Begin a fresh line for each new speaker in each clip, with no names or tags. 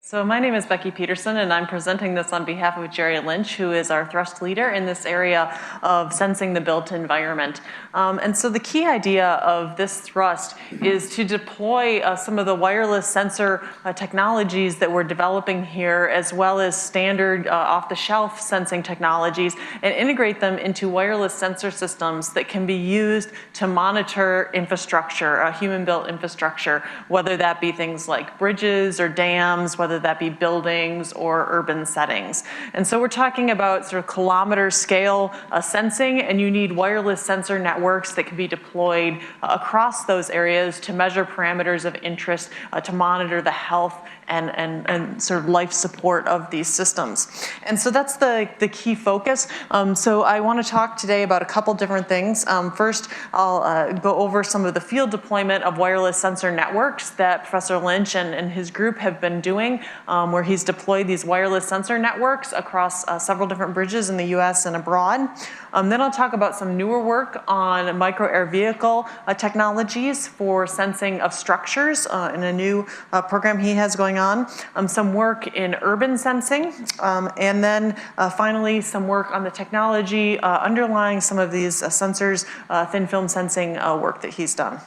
So my name is Becky Peterson, and I'm presenting this on behalf of Jerry Lynch, who is our thrust leader in this area of sensing the built environment. And so the key idea of this thrust is to deploy some of the wireless sensor technologies that we're developing here, as well as standard off-the-shelf sensing technologies, and integrate them into wireless sensor systems that can be used to monitor infrastructure, human-built infrastructure, whether that be things like bridges or dams, whether that be buildings or urban settings. And so we're talking about sort of kilometer scale sensing, and you need wireless sensor networks that can be deployed across those areas to measure parameters of interest, to monitor the health and sort of life support of these systems. And so that's the key focus. So I want to talk today about a couple different things. First, I'll go over some of the field deployment of wireless sensor networks that Professor Lynch and his group have been doing, where he's deployed these wireless sensor networks across several different bridges in the US and abroad. Then I'll talk about some newer work on micro air vehicle technologies for sensing of structures in a new program he has going on, some work in urban sensing, and then finally some work on the technology underlying some of these sensors, thin film sensing work that he's done.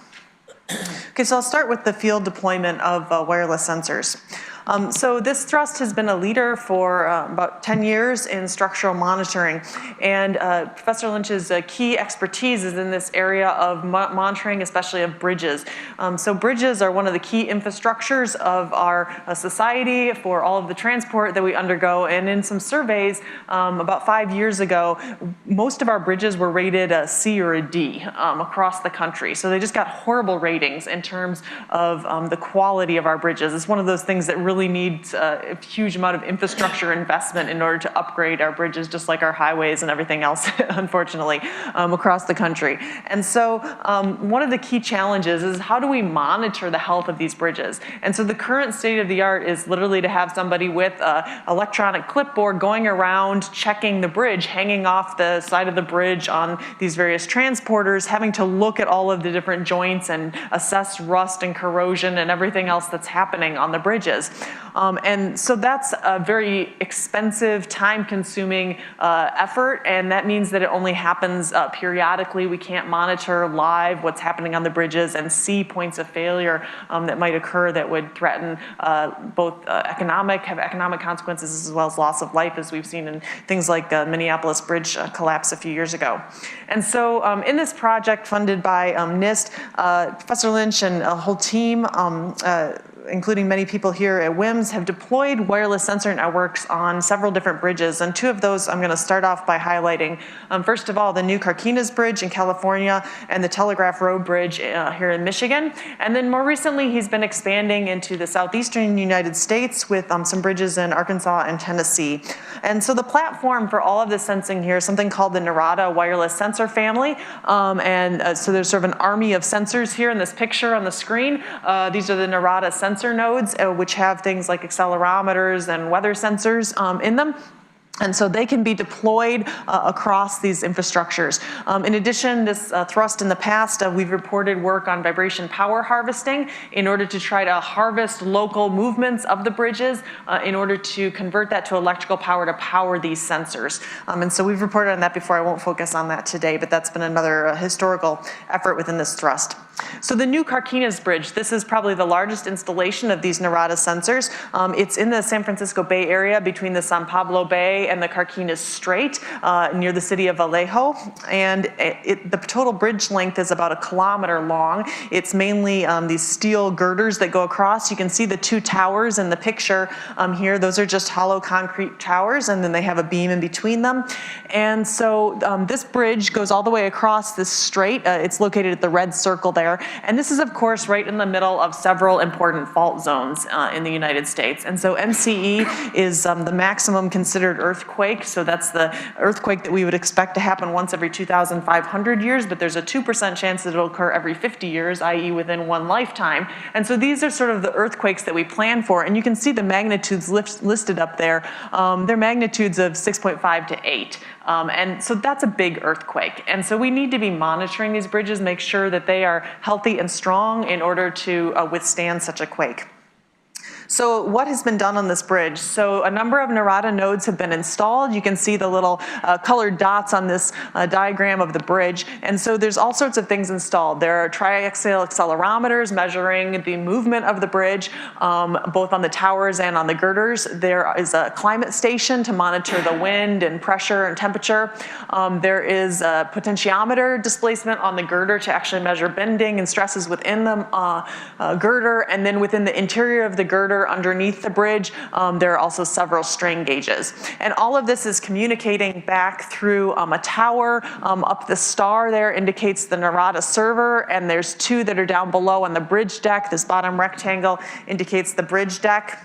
Okay, so I'll start with the field deployment of wireless sensors. So this thrust has been a leader for about 10 years in structural monitoring, and Professor Lynch's key expertise is in this area of monitoring, especially of bridges. So bridges are one of the key infrastructures of our society for all of the transport that we undergo, and in some surveys about 5 years ago, most of our bridges were rated a C or a D across the country. So they just got horrible ratings in terms of the quality of our bridges. It's one of those things that really needs a huge amount of infrastructure investment in order to upgrade our bridges, just like our highways and everything else, unfortunately, across the country. And so one of the key challenges is how do we monitor the health of these bridges? And so the current state of the art is literally to have somebody with an electronic clipboard going around checking the bridge, hanging off the side of the bridge on these various transporters, having to look at all of the different joints and assess rust and corrosion and everything else that's happening on the bridges. And so that's a very expensive, time-consuming effort, and that means that it only happens periodically. We can't monitor live what's happening on the bridges and see points of failure that might occur that would threaten both have economic consequences as well as loss of life, as we've seen in things like the Minneapolis Bridge collapse a few years ago. And so in this project funded by NIST, Professor Lynch and a whole team, including many people here at WIMS, have deployed wireless sensor networks on several different bridges, and two of those I'm going to start off by highlighting. First of all, the new Carquinez Bridge in California and the Telegraph Road Bridge here in Michigan. And then more recently, he's been expanding into the southeastern United States with some bridges in Arkansas and Tennessee. And so the platform for all of this sensing here is something called the Narada wireless sensor family. So there's sort of an army of sensors here in this picture on the screen. These are the Narada sensor nodes, which have things like accelerometers and weather sensors in them. And so they can be deployed across these infrastructures. In addition, this thrust in the past, we've reported work on vibration power harvesting in order to try to harvest local movements of the bridges in order to convert that to electrical power to power these sensors. And so we've reported on that before. I won't focus on that today, but that's been another historical effort within this thrust. So the new Carquinez Bridge, this is probably the largest installation of these Narada sensors. It's in the San Francisco Bay Area between the San Pablo Bay and the Carquinez Strait near the city of Vallejo. And the total bridge length is about 1 kilometer long. It's mainly these steel girders that go across. You can see the two towers in the picture here. Those are just hollow concrete towers, and then they have a beam in between them. And so this bridge goes all the way across this strait. It's located at the red circle there. And this is, of course, right in the middle of several important fault zones in the United States. And so MCE is the maximum considered earthquake. So that's the earthquake that we would expect to happen once every 2,500 years, but there's a 2% chance that it'll occur every 50 years, i.e. within one lifetime. And so these are sort of the earthquakes that we plan for. And you can see the magnitudes listed up there. They're magnitudes of 6.5 to 8. And so that's a big earthquake. And so we need to be monitoring these bridges, make sure that they are healthy and strong in order to withstand such a quake. So what has been done on this bridge? So a number of Narada nodes have been installed. You can see the little colored dots on this diagram of the bridge. And so there's all sorts of things installed. There are triaxial accelerometers measuring the movement of the bridge, both on the towers and on the girders. There is a climate station to monitor the wind and pressure and temperature. There is a potentiometer displacement on the girder to actually measure bending and stresses within the girder. And then within the interior of the girder, underneath the bridge, there are also several strain gauges. And all of this is communicating back through a tower. Up the star there indicates the Narada server, and there's two that are down below on the bridge deck. This bottom rectangle indicates the bridge deck.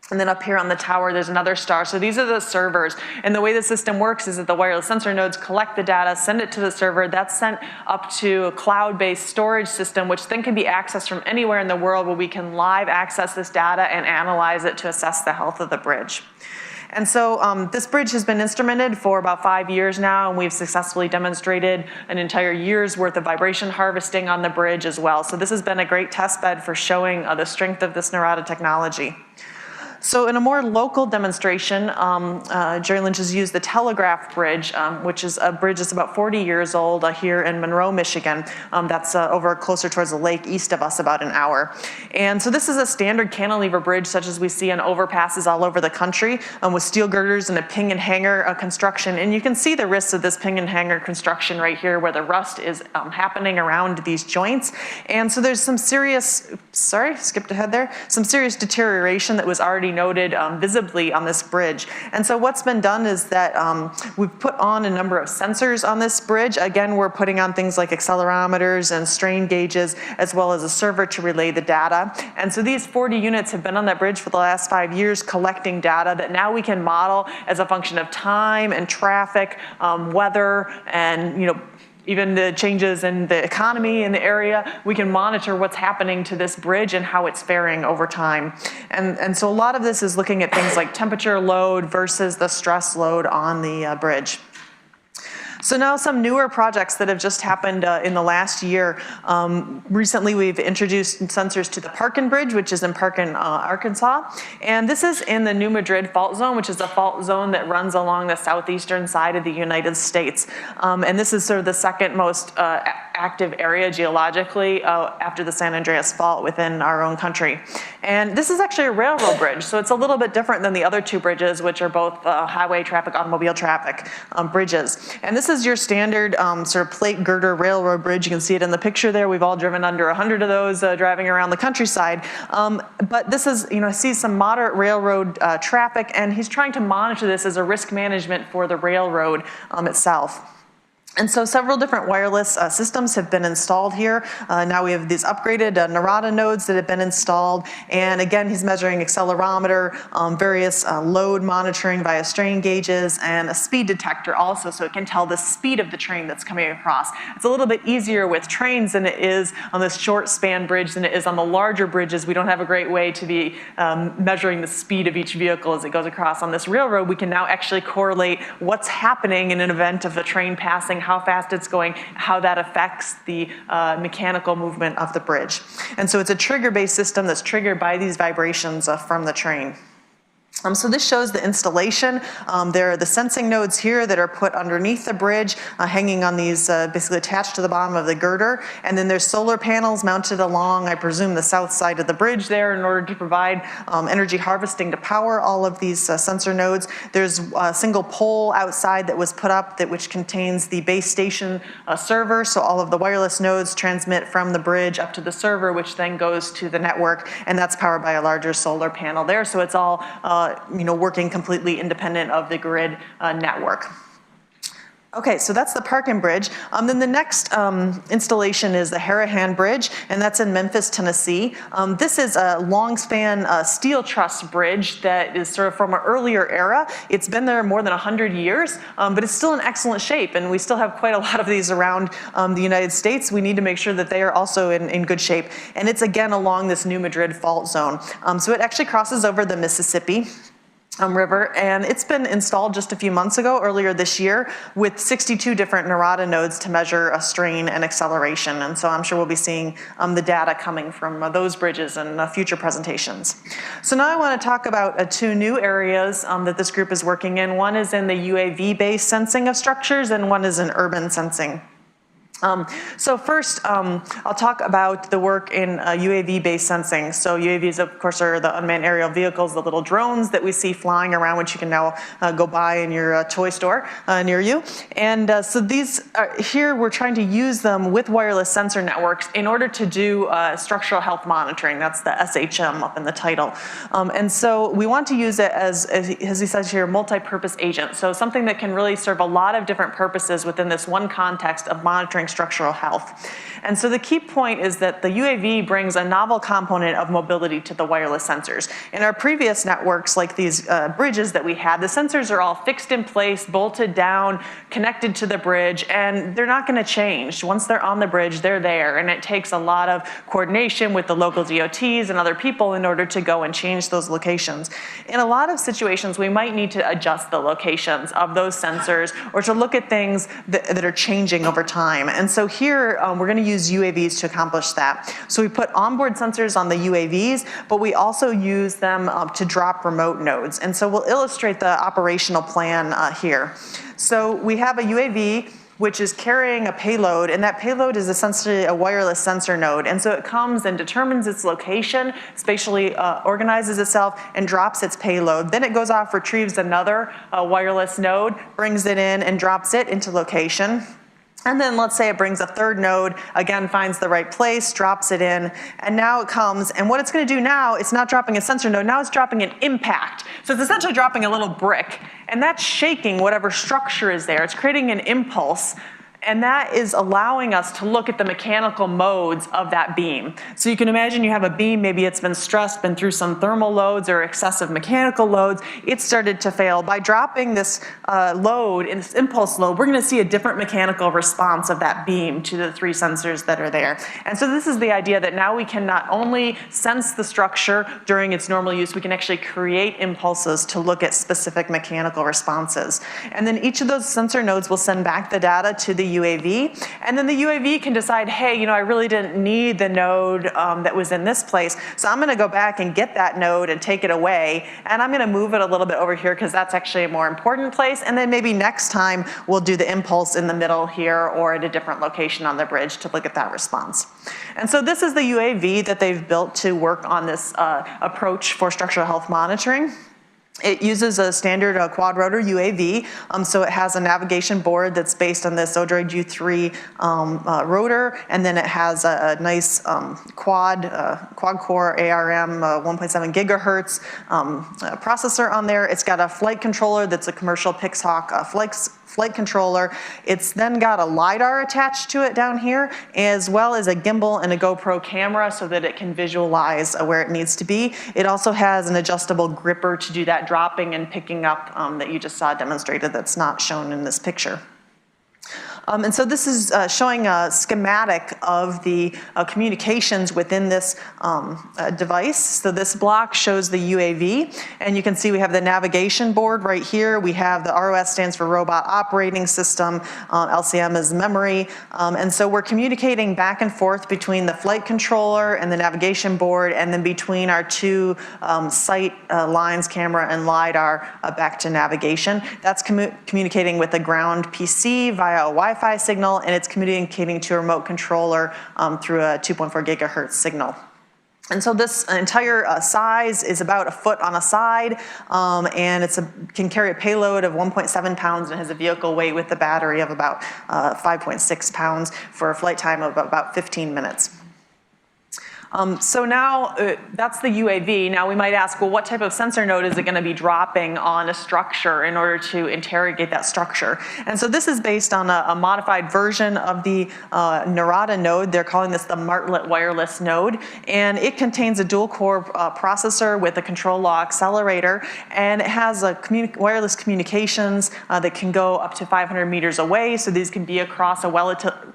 And then up here on the tower, there's another star. So these are the servers. And the way the system works is that the wireless sensor nodes collect the data, send it to the server. That's sent up to a cloud-based storage system, which then can be accessed from anywhere in the world, where we can live access this data and analyze it to assess the health of the bridge. And so this bridge has been instrumented for about 5 years now, and we've successfully demonstrated an entire year's worth of vibration harvesting on the bridge as well. So this has been a great test bed for showing the strength of this Narada technology. So in a more local demonstration, Jerry Lynch has used the Telegraph Bridge, which is a bridge that's about 40 years old here in Monroe, Michigan. That's over closer towards the lake east of us, about an hour. And so this is a standard cantilever bridge such as we see on overpasses all over the country, with steel girders and a ping and hanger construction. And you can see the risks of this ping and hanger construction right here, where the rust is happening around these joints. And so there's some serious, skipped ahead there, some serious deterioration that was already noted visibly on this bridge. And so what's been done is that we've put on a number of sensors on this bridge. Again, we're putting on things like accelerometers and strain gauges, as well as a server to relay the data. And so these 40 units have been on that bridge for the last 5 years collecting data that now we can model as a function of time and traffic, weather, and even the changes in the economy in the area. We can monitor what's happening to this bridge and how it's faring over time. And so a lot of this is looking at things like temperature load versus the stress load on the bridge. So now some newer projects that have just happened in the last year. Recently we've introduced sensors to the Parkin Bridge, which is in Parkin, Arkansas. And this is in the New Madrid fault zone, which is a fault zone that runs along the southeastern side of the United States. And this is sort of the second most active area geologically after the San Andreas Fault within our own country. And this is actually a railroad bridge, so it's a little bit different than the other two bridges, which are both highway traffic, automobile traffic bridges. And this is your standard sort of plate girder railroad bridge. You can see it in the picture there. We've all driven under 100 of those driving around the countryside. But this is, I see some moderate railroad traffic, and he's trying to monitor this as a risk management for the railroad itself. And so several different wireless systems have been installed here. Now we have these upgraded Narada nodes that have been installed. And again, he's measuring accelerometer, various load monitoring via strain gauges, and a speed detector also, so it can tell the speed of the train that's coming across. It's a little bit easier with trains than it is on this short span bridge than it is on the larger bridges. We don't have a great way to be measuring the speed of each vehicle as it goes across. On this railroad, we can now actually correlate what's happening in an event of a train passing, how fast it's going, how that affects the mechanical movement of the bridge. And so it's a trigger-based system that's triggered by these vibrations from the train. So this shows the installation. There are the sensing nodes here that are put underneath the bridge, hanging on these, basically attached to the bottom of the girder. And then there's solar panels mounted along, I presume, the south side of the bridge there in order to provide energy harvesting to power all of these sensor nodes. There's a single pole outside that was put up which contains the base station server. So all of the wireless nodes transmit from the bridge up to the server, which then goes to the network. And that's powered by a larger solar panel there. So it's all working completely independent of the grid network. Okay, so that's the Parkin Bridge. Then the next installation is the Harahan Bridge, and that's in Memphis, Tennessee. This is a long span steel truss bridge that is sort of from an earlier era. It's been there more than 100 years, but it's still in excellent shape, and we still have quite a lot of these around the United States. We need to make sure that they are also in good shape. And it's again along this New Madrid fault zone. So it actually crosses over the Mississippi. River, and it's been installed just a few months ago, earlier this year, with 62 different Narada nodes to measure a strain and acceleration. And so I'm sure we'll be seeing the data coming from those bridges in future presentations. So now I want to talk about two new areas that this group is working in. One is in the UAV-based sensing of structures, and one is in urban sensing. So first, I'll talk about the work in UAV-based sensing. So UAVs, of course, are the unmanned aerial vehicles, the little drones that we see flying around, which you can now go buy in your toy store near you. And so these here, we're trying to use them with wireless sensor networks in order to do structural health monitoring. That's the SHM up in the title. And so we want to use it as he says here, multi-purpose agent. So something that can really serve a lot of different purposes within this one context of monitoring structural health. And so the key point is that the UAV brings a novel component of mobility to the wireless sensors. In our previous networks, like these bridges that we had, the sensors are all fixed in place, bolted down, connected to the bridge, and they're not going to change. Once they're on the bridge, they're there, and it takes a lot of coordination with the local DOTs and other people in order to go and change those locations. In a lot of situations, we might need to adjust the locations of those sensors or to look at things that are changing over time. And so here, we're going to use UAVs to accomplish that. So we put onboard sensors on the UAVs, but we also use them to drop remote nodes. And so we'll illustrate the operational plan here. So we have a UAV which is carrying a payload, and that payload is essentially a wireless sensor node. And so it comes and determines its location, spatially organizes itself, and drops its payload. Then it goes off, retrieves another wireless node, brings it in, and drops it into location. And then let's say it brings a third node, again finds the right place, drops it in, and now it comes, and what it's going to do now, it's not dropping a sensor node, now it's dropping an impact. So it's essentially dropping a little brick, and that's shaking whatever structure is there. It's creating an impulse, and that is allowing us to look at the mechanical modes of that beam. So you can imagine you have a beam, maybe it's been stressed, been through some thermal loads or excessive mechanical loads, it started to fail. By dropping this load, this impulse load, we're gonna see a different mechanical response of that beam to the three sensors that are there. And so this is the idea that now we can not only sense the structure during its normal use, we can actually create impulses to look at specific mechanical responses. And then each of those sensor nodes will send back the data to the UAV, and then the UAV can decide, hey, you know, I really didn't need the node that was in this place, so I'm going to go back and get that node and take it away, and I'm going to move it a little bit over here because that's actually a more important place, and then maybe next time we'll do the impulse in the middle here or at a different location on the bridge to look at that response. And so this is the UAV that they've built to work on this approach for structural health monitoring. It uses a standard quad rotor UAV, so it has a navigation board that's based on this Odroid U3 rotor, and then it has a nice quad core ARM 1.7 gigahertz processor on there. It's got a flight controller that's a commercial Pixhawk flight controller. It's then got a LiDAR attached to it down here, as well as a gimbal and a GoPro camera so that it can visualize where it needs to be. It also has an adjustable gripper to do that dropping and picking up that you just saw demonstrated that's not shown in this picture. And so this is showing a schematic of the communications within this device. So this block shows the UAV, and you can see we have the navigation board right here. We have the ROS stands for Robot Operating System, LCM is memory, and so we're communicating back and forth between the flight controller and the navigation board, and then between our two sight lines, camera and LiDAR, back to navigation. That's communicating with the ground PC via a Wi-Fi signal, and it's communicating to a remote controller through a 2.4 gigahertz signal. And so this entire size is about a foot on a side, and it can carry a payload of 1.7 pounds and has a vehicle weight with a battery of about 5.6 pounds for a flight time of about 15 minutes. So now that's the UAV. Now we might ask, well, what type of sensor node is it going to be dropping on a structure in order to interrogate that structure? And so this is based on a modified version of the Narada node. They're calling this the Martlet wireless node, and it contains a dual core processor with a control law accelerator, and it has a wireless communications that can go up to 500 meters away, so these can be across a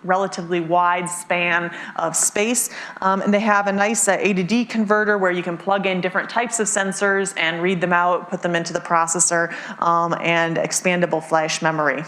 relatively wide span of space, and they have a nice A to D converter where you can plug in different types of sensors and read them out, put them into the processor, and expandable flash memory.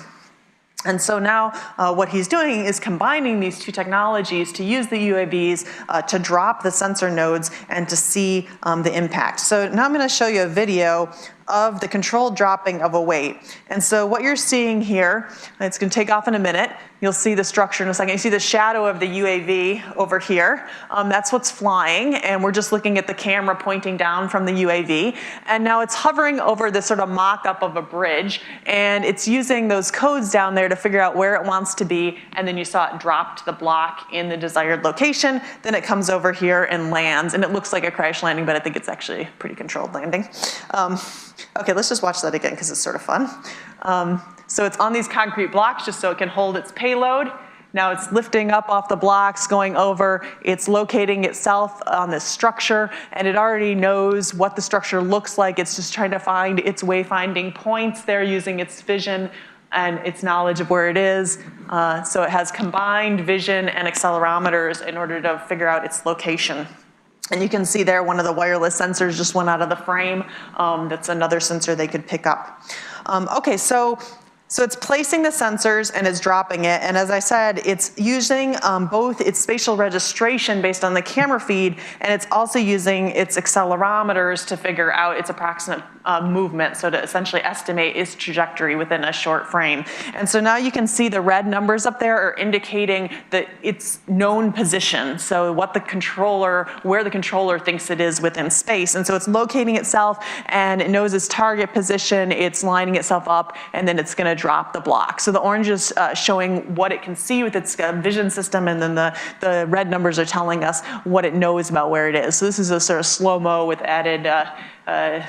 And so now what he's doing is combining these two technologies to use the UAVs to drop the sensor nodes and to see the impact. So now I'm going to show you a video of the controlled dropping of a weight. And so what you're seeing here, it's going to take off in a minute. You'll see the structure in a second. You see the shadow of the UAV over here. That's what's flying, and we're just looking at the camera pointing down from the UAV. And now it's hovering over this sort of mock-up of a bridge, and it's using those codes down there to figure out where it wants to be, and then you saw it drop to the block in the desired location. Then it comes over here and lands, and it looks like a crash landing, but I think it's actually a pretty controlled landing. Okay, let's just watch that again because it's sort of fun. So it's on these concrete blocks just so it can hold its payload. Now it's lifting up off the blocks, going over, it's locating itself on this structure, and it already knows what the structure looks like. It's just trying to find its wayfinding points there using its vision and its knowledge of where it is. So it has combined vision and accelerometers in order to figure out its location. And you can see there one of the wireless sensors just went out of the frame. That's another sensor they could pick up. Okay, so it's placing the sensors and it's dropping it. And as I said, it's using both its spatial registration based on the camera feed, and it's also using its accelerometers to figure out its approximate movement, so to essentially estimate its trajectory within a short frame. And so now you can see the red numbers up there are indicating that its known position, so what the controller, where the controller thinks it is within space. And so it's locating itself, and it knows its target position, it's lining itself up, and then it's gonna drop the block. So the orange is showing what it can see with its vision system, and then the red numbers are telling us what it knows about where it is. So this is a sort of slow-mo with added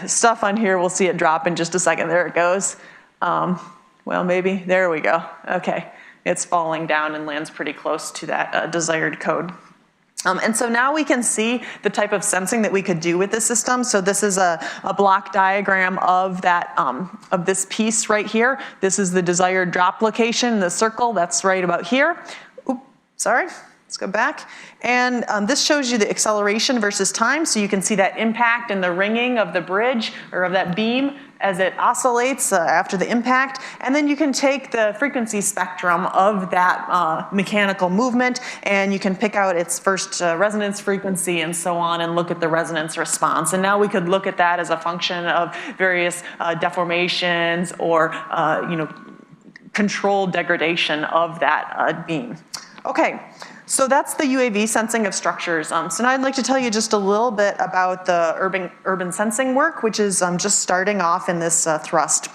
stuff on here. We'll see it drop in just a second. There it goes. Well, maybe. There we go. Okay. It's falling down and lands pretty close to that desired code. And so now we can see the type of sensing that we could do with this system. So this is a block diagram of that of this piece right here. This is the desired drop location, the circle, that's right about here. Oops, sorry. Let's go back. And this shows you the acceleration versus time, so you can see that impact and the ringing of the bridge or of that beam as it oscillates after the impact. And then you can take the frequency spectrum of that mechanical movement, and you can pick out its first resonance frequency and so on, and look at the resonance response. And now we could look at that as a function of various deformations or controlled degradation of that beam. Okay. So that's the UAV sensing of structures. So now I'd like to tell you just a little bit about the urban sensing work, which is just starting off in this thrust.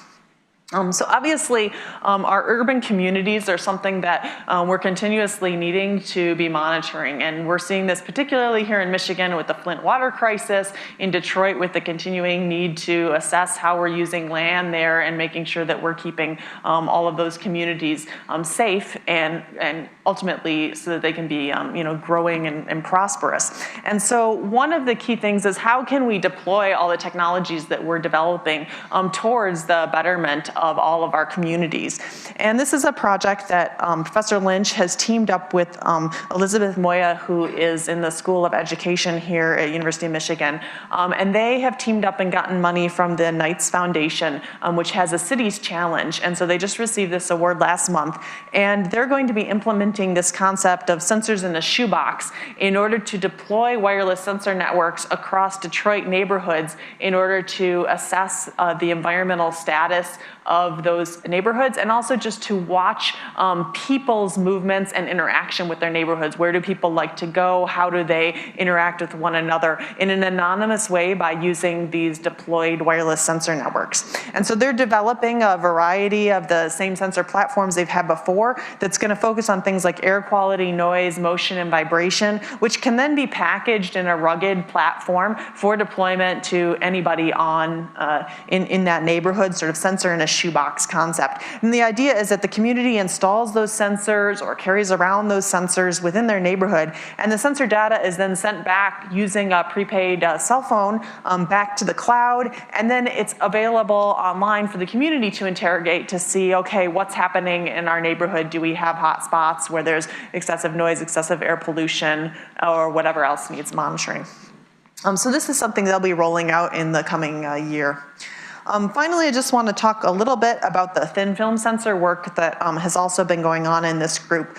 So obviously, our urban communities are something that we're continuously needing to be monitoring. And we're seeing this particularly here in Michigan with the Flint water crisis, in Detroit with the continuing need to assess how we're using land there and making sure that we're keeping all of those communities safe and ultimately so that they can be growing and prosperous. And so one of the key things is how can we deploy all the technologies that we're developing towards the betterment of all of our communities. And this is a project that Professor Lynch has teamed up with Elizabeth Moya, who is in the School of Education here at University of Michigan. And they have teamed up and gotten money from the Knights Foundation, which has a cities challenge. And so they just received this award last month. And they're going to be implementing this concept of sensors in a shoebox in order to deploy wireless sensor networks across Detroit neighborhoods in order to assess the environmental status of those neighborhoods, and also just to watch people's movements and interaction with their neighborhoods. Where do people like to go? How do they interact with one another in an anonymous way by using these deployed wireless sensor networks? And so they're developing a variety of the same sensor platforms they've had before that's going to focus on things like air quality, noise, motion, and vibration, which can then be packaged in a rugged platform for deployment to anybody on in that neighborhood, sort of sensor in a shoebox concept. And the idea is that the community installs those sensors or carries around those sensors within their neighborhood, and the sensor data is then sent back using a prepaid cell phone back to the cloud, and then it's available online for the community to interrogate to see, okay, what's happening in our neighborhood? Do we have hot spots where there's excessive noise, excessive air pollution, or whatever else needs monitoring? So this is something they'll be rolling out in the coming year. Finally, I just want to talk a little bit about the thin film sensor work that has also been going on in this group.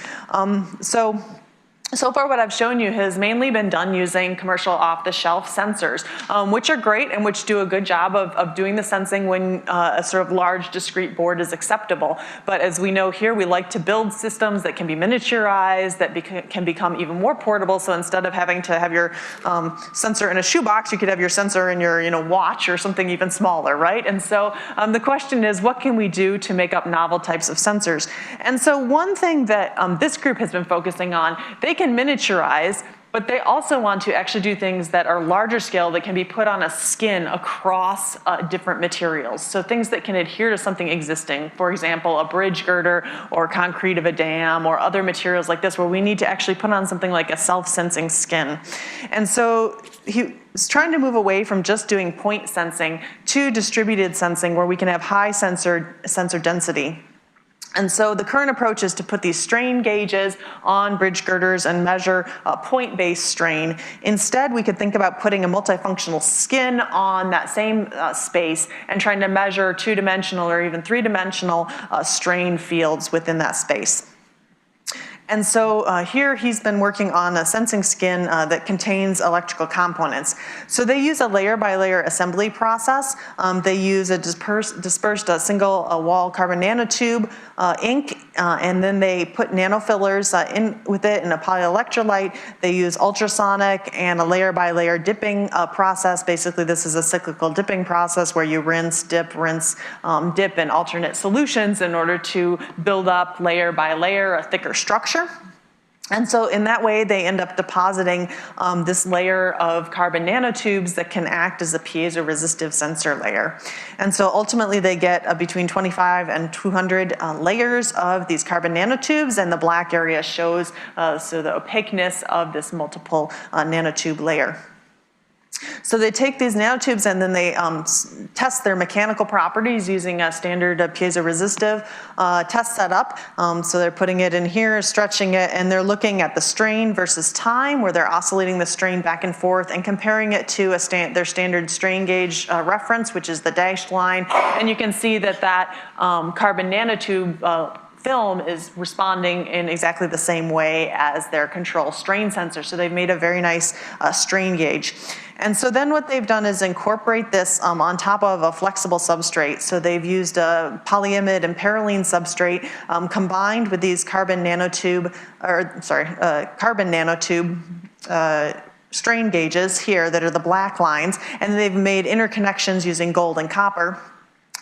So far what I've shown you has mainly been done using commercial off-the-shelf sensors, which are great and which do a good job of doing the sensing when a sort of large discrete board is acceptable. But as we know here, we like to build systems that can be miniaturized, that can become even more portable. So instead of having to have your sensor in a shoebox, you could have your sensor in your watch or something even smaller, right? And so the question is, what can we do to make up novel types of sensors? And so one thing that this group has been focusing on, they can miniaturize, but they also want to actually do things that are larger scale that can be put on a skin across different materials. So things that can adhere to something existing. For example, a bridge girder or concrete of a dam or other materials like this where we need to actually put on something like a self-sensing skin. And so he was trying to move away from just doing point sensing to distributed sensing where we can have high sensor density. And so the current approach is to put these strain gauges on bridge girders and measure a point-based strain. Instead, we could think about putting a multifunctional skin on that same space and trying to measure two-dimensional or even three-dimensional strain fields within that space. And so here he's been working on a sensing skin that contains electrical components. So they use a layer-by-layer assembly process. They use a dispersed single wall carbon nanotube ink, and then they put nanofillers in with it in a polyelectrolyte. They use ultrasonic and a layer-by-layer dipping process. Basically, this is a cyclical dipping process where you rinse, dip in alternate solutions in order to build up layer by layer a thicker structure. And so in that way, they end up depositing this layer of carbon nanotubes that can act as a piezoresistive sensor layer. And so ultimately, they get between 25 and 200 layers of these carbon nanotubes, and the black area shows so the opaqueness of this multiple nanotube layer. So they take these nanotubes and then they test their mechanical properties using a standard piezoresistive test setup. So they're putting it in here, stretching it, and they're looking at the strain versus time, where they're oscillating the strain back and forth and comparing it to their standard strain gauge reference, which is the dashed line. And you can see that carbon nanotube film is responding in exactly the same way as their control strain sensor. So they've made a very nice strain gauge. And so then what they've done is incorporate this on top of a flexible substrate. So they've used a polyimide and parylene substrate combined with these carbon nanotube strain gauges here that are the black lines, and they've made interconnections using gold and copper.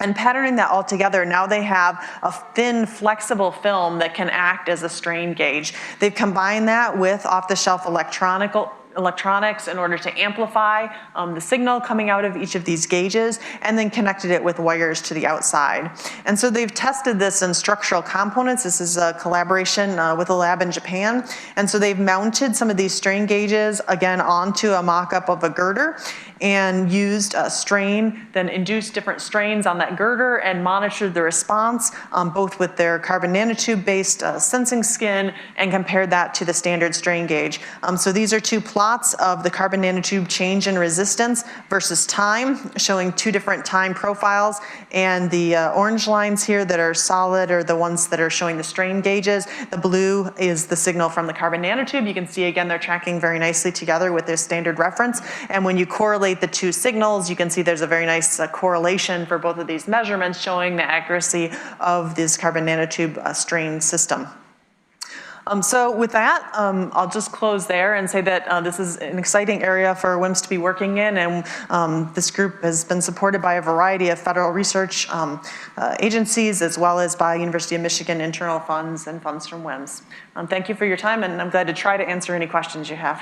And patterning that all together, now they have a thin, flexible film that can act as a strain gauge. They've combined that with off-the-shelf electronics in order to amplify the signal coming out of each of these gauges, and then connected it with wires to the outside. And so they've tested this in structural components. This is a collaboration with a lab in Japan. And so they've mounted some of these strain gauges, again, onto a mock-up of a girder, and used a strain, then induced different strains on that girder and monitored the response, both with their carbon nanotube-based sensing skin, and compared that to the standard strain gauge. So these are two plots of the carbon nanotube change in resistance versus time, showing two different time profiles. And the orange lines here that are solid are the ones that are showing the strain gauges. The blue is the signal from the carbon nanotube. You can see, again, they're tracking very nicely together with their standard reference. And when you correlate the two signals, you can see there's a very nice correlation for both of these measurements, showing the accuracy of this carbon nanotube strain system. So with that, I'll just close there and say that this is an exciting area for WIMS to be working in, and this group has been supported by a variety of federal research agencies, as well as by University of Michigan internal funds and funds from WIMS. Thank you for your time, and I'm glad to try to answer any questions you have.